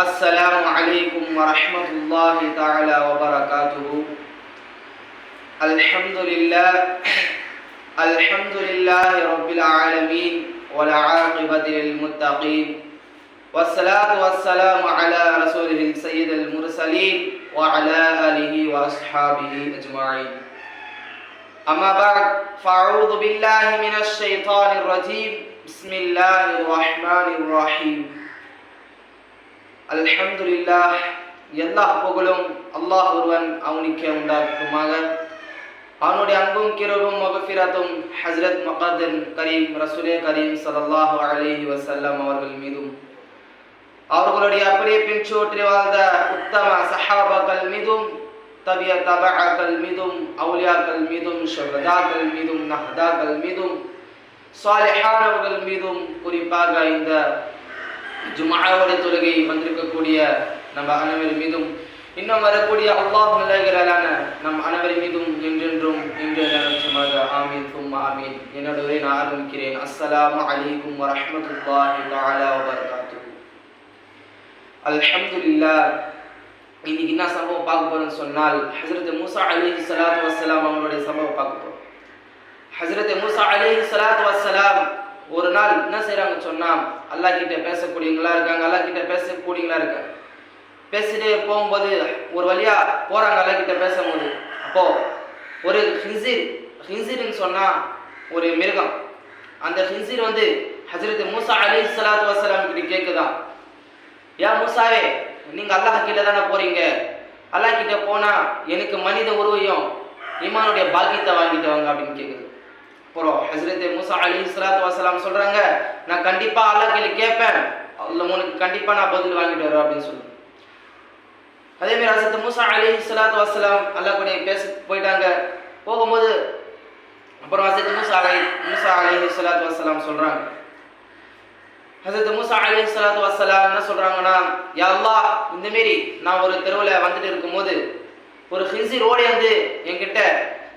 السلام عليكم ورحمة الله تعالى وبركاته. الحمد لله رب العالمين والعاقبة للمتقين والصلاة والسلام على رسوله السيد المرسلين وعلى آله وأصحابه أجمعين. أما بعد فأعوذ بالله من الشيطان الرجيم. بسم الله الرحمن الرحيم. அல்ஹம்துலில்லாஹ், எல்லா புகழும் அல்லாஹ் ஒருவன் அவனுக்கே உண்டாகட்டுமாக. அவனுடைய அன்பும் கிருபையும் மக்ஃபிரத்தும் ஹஜ்ரத் முகத்தம் கரீம் ரசூலே கரீம் ஸல்லல்லாஹு அலைஹி வஸல்லம் அவர்கள் மீதும், அவர்களுடைய அப்படியே பின்பற்றி வாழ்ந்த உத்தம சஹாபாக்கள் மீதும், தபஅக்கள் மீதும், அவுலியாக்கள் மீதும், ஷுஹதாக்கள் மீதும், நஹதாக்கள் மீதும், சாலிஹானவர்கள் மீதும், குறிப்பாக இந்த ஜும்ஆவுடைய தொழுகை வந்திருக்கக்கூடிய நம்ம அனைவர் மீதும், இன்னும் வரக்கூடிய அல்லாஹ் நல்லவர்களான நம் அனைவர் மீதும் என்றென்றும் நிச்சயமாக ஆமீன் சும்மா ஆமீன். என்னோட உரை நான் ஆரம்பிக்கிறேன். அஸ்ஸலாமு அலைக்கும் வரஹ்மத்துல்லாஹி தஆலா வபரகாத்துஹு. அல்ஹம்துலில்லாஹ். இன்னைக்கு என்ன சம்பவம் பார்க்க போறோம்னு சொன்னால், ஹஜ்ரத் மூசா அலைஹிஸ்ஸலாத்து வஸ்ஸலாம் அவங்களுடைய சம்பவம் பார்க்க போறோம். ஹஜ்ரத் மூசா அலைஹிஸ்ஸலாத்து வஸ்ஸலாம் ஒரு நாள் என்ன செய்யறாங்கன்னு சொன்னா, அல்லாஹ் கிட்ட பேசக்கூடியவங்களா இருக்காங்க. பேசிட்டு போகும்போது ஒரு வழியா போறாங்க. அல்லாஹ் கிட்ட பேசும்போது அப்போ ஒரு ஹின்சீர்னு சொன்னா ஒரு மிருகம். அந்த ஹின்சீர் ஹஜ்ரத் மூசா அலைஹிஸ்ஸலாத்து வஸ்ஸலாம் கிட்ட கேக்குதா, யா மூசாவே, நீங்க அல்லாஹ் கிட்ட தானே போறீங்க, அல்லாஹ் கிட்ட போனா எனக்கு மனித உருவையும் ஈமானுடைய பாக்கியத்தை வாங்கிட்டு வாங்க அப்படின்னு கேக்குது. அப்புறம் ஹஜ்ரத் மூசா அலைஹிஸ்ஸலாத்து வஸ்ஸலாம் சொல்றாங்க, நான் கண்டிப்பா அல்லாஹ் கிட்ட கேட்பேன், உனக்கு கண்டிப்பா நான் பதில் வாங்கிட்டு வருவேன் அப்படின்னு சொல்லுங்க. அதே மாதிரி ஹஜ்ரத் மூசா அலைஹிஸ்ஸலாத்து வஸ்ஸலாம் அல்லாஹ் கூட பேச போயிட்டாங்க. போகும்போது அப்புறம் ஹஜ்ரத் மூசா அலைஹிஸ்ஸலாத்து வஸ்ஸலாம் சொல்றாங்க, ஹஜ்ரத் மூசா அலைஹிஸ்ஸலாத்து வஸ்ஸலாம் என்ன சொல்றாங்கன்னா, யா அல்லாஹ், இந்த மாரி நான் ஒரு தெருவில் வந்துட்டு இருக்கும்போது ஒரு ஹின்சீர் ஓடி என்கிட்ட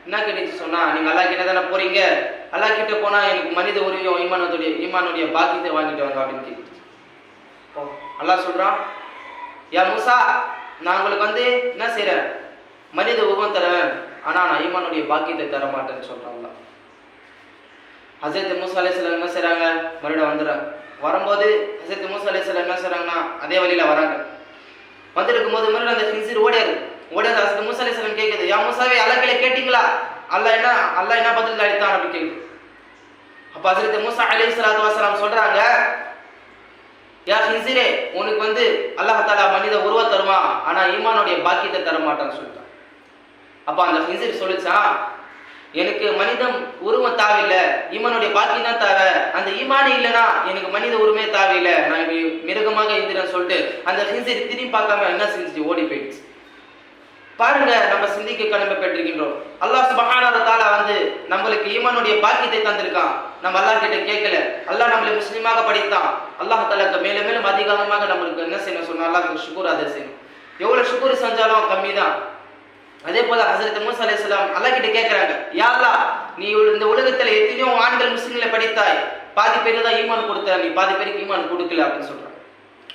என்ன கேட்டுச்சு சொன்னா, நீங்க அல்லாஹ் கிட்ட தானே போறீங்க, அல்லாஹ் கிட்ட போனா எனக்கு மனித உரிமையும் ஈமானுடைய பாக்கியத்தை வாங்கிட்டு வாங்க அப்படின்னு கேட்டுச்சு. அல்லாஹ் சொல்றான், யா மூசா, நான் உங்களுக்கு என்ன செய்யறேன், மனித உருவம் தருவேன், ஆனா நான் ஈமானுடைய பாக்கியத்தை தர மாட்டேன்னு சொல்றாங்க. ஹஜ்ரத் மூசா அலைஹிஸ்ஸலாம் என்ன செய்றாங்க, மறுபடியும் வந்துடுறாங்க. வரும்போது ஹஜ்ரத் மூசா அலைஹிஸ்ஸலாம் என்ன செய்றாங்கன்னா, அதே வழியில வராங்க. வந்துருக்கும் போது மறுபடியும் அந்த ஹின்சீர் ஓடியாரு. ஹஜ்ரத் மூசா அலைஹிஸ்ஸலாம் கேக்குது, யா மூசாவே, அல்லாஹ் கிட்ட கேட்டீங்களா, அல்லாஹ் என்ன பதில் அளித்தான் அப்படி கேக்குது. அப்ப ஹஜ்ரத் மூசா அலைஹிஸ்ஸலாத்து வஸ்ஸலாம் சொல்றாங்க, யா ஹின்சீரே, உனக்கு அல்லாஹ் தஆலா மனித உருவம் தருவான், ஆனா ஈமானுடைய பாக்கியத்தை தர மாட்டான்னு சொல்லிட்டான். அப்ப அந்த ஹின்சீர் சொல்லிச்சா, எனக்கு மனிதம் உருவம் தேவையில்லை, ஈமானுடைய பாக்கியம் தான் தேவை, அந்த ஈமானே இல்லைன்னா எனக்கு மனித உருவமே தேவையில்லை, நான் மிருகமாக இருந்துறேன்னு சொல்லிட்டு அந்த ஹின்சீர் திரும்பி பார்க்காம என்ன செஞ்சு ஓடி போயிடுச்சு. பாருங்க, நம்ம சிந்திக்க கடமை பெற்றிருக்கின்றோம். அல்லாஹ் சுப்ஹானஹு வ தஆலா நம்மளுக்கு ஈமானுடைய பாக்கியத்தை தந்திருக்கான். நம்ம அல்லாஹ் கிட்ட கேட்கல, அல்லாஹ் நம்மளை முஸ்லீமாக படித்தான். அல்லாஹ் தஆலாக்கு மேலும் மேலும் அதிகமாக நம்மளுக்கு என்ன செய்யணும் சொன்னா, அல்லாஹ்க்கு ஷுக்ர் அதை செய்யணும். எவ்வளவு ஷுக்ர் செஞ்சாலும் கம்மி தான். அதே போல ஹஜ்ரத் மூசா அலைஹிஸ்ஸலாம் அல்லாஹ் கிட்ட கேட்கறாங்க, யா அல்லாஹ், நீ இந்த உலகத்துல எத்தனையோ ஆண்கள் முஸ்லிம்களை படித்தாய், பாதி பேருக்கு தான் ஈமான் கொடுத்த, நீ பாதி பேருக்கு ஈமான் கொடுக்கல அப்படின்னு சொல்றான்.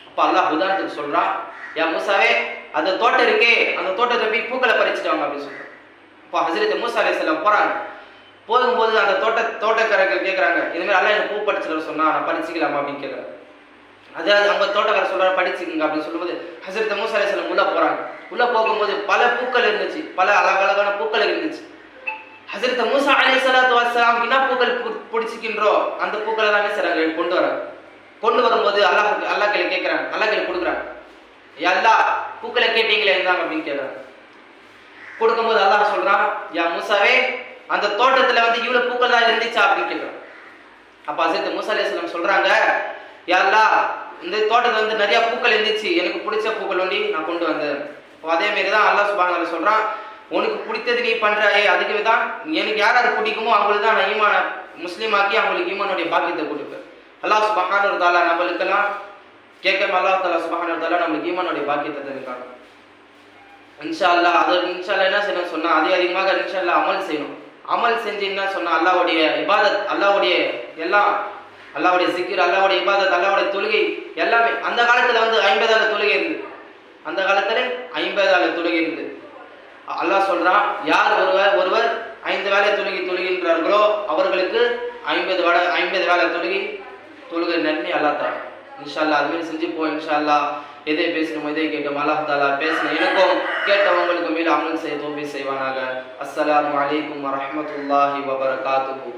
அப்ப அல்லாஹ் உதாரணத்துக்கு சொல்றான், யா மூசாவே, அந்த தோட்டம் இருக்கே, அந்த தோட்டத்தை போய் பூக்களை பறிச்சுட்டு வாங்க அப்படின்னு சொல்றான். இப்போ ஹஜ்ரத் மூசா அலைஹிஸ்ஸலாம் போறாங்க. போகும்போது அந்த தோட்டக்காரர்கள் கேட்கறாங்க, இந்த மாதிரி அல்லாஹ் என்ன பூ பறிச்சுட்டு சொன்னா, நான் பறிச்சுக்கலாமா அப்படின்னு கேட்கறாங்க. அதாவது அவங்க தோட்டக்காரர் சொல்றாரு, படிச்சுக்கங்க அப்படின்னு சொல்லும்போது ஹஜ்ரத் மூசா அலைஹிஸ்ஸலாம் உள்ள போறாங்க. உள்ள போகும்போது பல பூக்கள் இருந்துச்சு, பல அழகழகான பூக்கள் இருந்துச்சு. ஹஜ்ரத் மூசா அலைஹிஸ்ஸலாத்து வஸ்ஸலாம் என்ன பூக்கள் பிடிச்சிக்கின்றோ அந்த பூக்களை தான் என்ன செய்றாங்க, கொண்டு வராங்க. கொண்டு வரும்போது அல்லாஹ் கையில கேட்கறாங்க, அல்லாஹ் கையில கொடுக்குறாங்க. யா அல்லாஹ், பூக்களை கேட்டீங்களே இருந்தாங்க அப்படின்னு கேட்கறாங்க. கொடுக்கும்போது அல்லாஹ் சொல்றான், யா மூசாவே, அந்த தோட்டத்துல இவ்வளவு பூக்கள் தான் இருந்துச்சா அப்படின்னு கேட்கறான். அப்ப ஹஜ்ரத் மூசா அலைஹிஸ்ஸலாம் சொல்றாங்க, யா அல்லாஹ், இந்த தோட்டத்துல நிறைய பூக்கள் இருந்துச்சு, எனக்கு பிடிச்ச பூக்கள் நான் கொண்டு வந்தேன். அதே மாதிரி தான் அல்லாஹ் சுப்ஹானஹு வ தஆலா சொல்றான், உனக்கு பிடித்தது நீ பண்றாயே, அதுக்கு தான் எனக்கு யாராவது பிடிக்குமோ அவங்களுக்கு தான் நான் ஈமான முஸ்லீமாக்கி அவங்களுக்கு ஈமானுடைய பாக்கியத்தை கொடுப்பேன். அல்லாஹ் சுப்ஹானஹு வ தஆலா நம்மளுக்கெல்லாம் கேட்க அல்லாஹ் தஆலா சுப்ஹானஹு வ தஆலா நம்மளுக்கு ஈமானுடைய பாக்கியத்தை தருவாங்க. இன்ஷா அல்லாஹ் இன்ஷா அல்லாஹ் என்ன செய்யணும் சொன்னா, அதிகமாக இன்ஷா அல்லாஹ் அமல் செய்யணும். அமல் செஞ்சு என்ன சொன்னா, அல்லாஹ்வுடைய இபாதத், அல்லாஹ்வுடைய எல்லாம் அல்லாஹ்வுடைய சிக்ர், அல்லாஹ்வுடைய இபாதத், அல்லாஹ்வுடைய தொழுகை எல்லாமே. அந்த காலத்துல 50 ஆள தொழுகை இருந்து, அந்த காலத்துல 50 ஆள தொழுகை இருந்து. அல்லாஹ் சொல்றான், யார் ஒருவர் 5 வேளை தொழுகின்றார்களோ அவர்களுக்கு 50 வேளை தொழுகை நன்மை அல்லாஹ் தரான். இன்ஷா அல்லாஹ் அது மாதிரி செஞ்சுப்போம். இன்ஷா அல்லாஹ் எதை பேசணுமோ எதை கேட்டோம் அல்லாஹ் தஆலா பேசின எனக்கும் கேட்டவங்களுக்கு மேல் அமல் செய்ய தௌஃபீக் செய்வானாக. அஸ்ஸலாமு அலைக்கும் வரஹ்மத்துல்லாஹி வபரகாத்துஹு.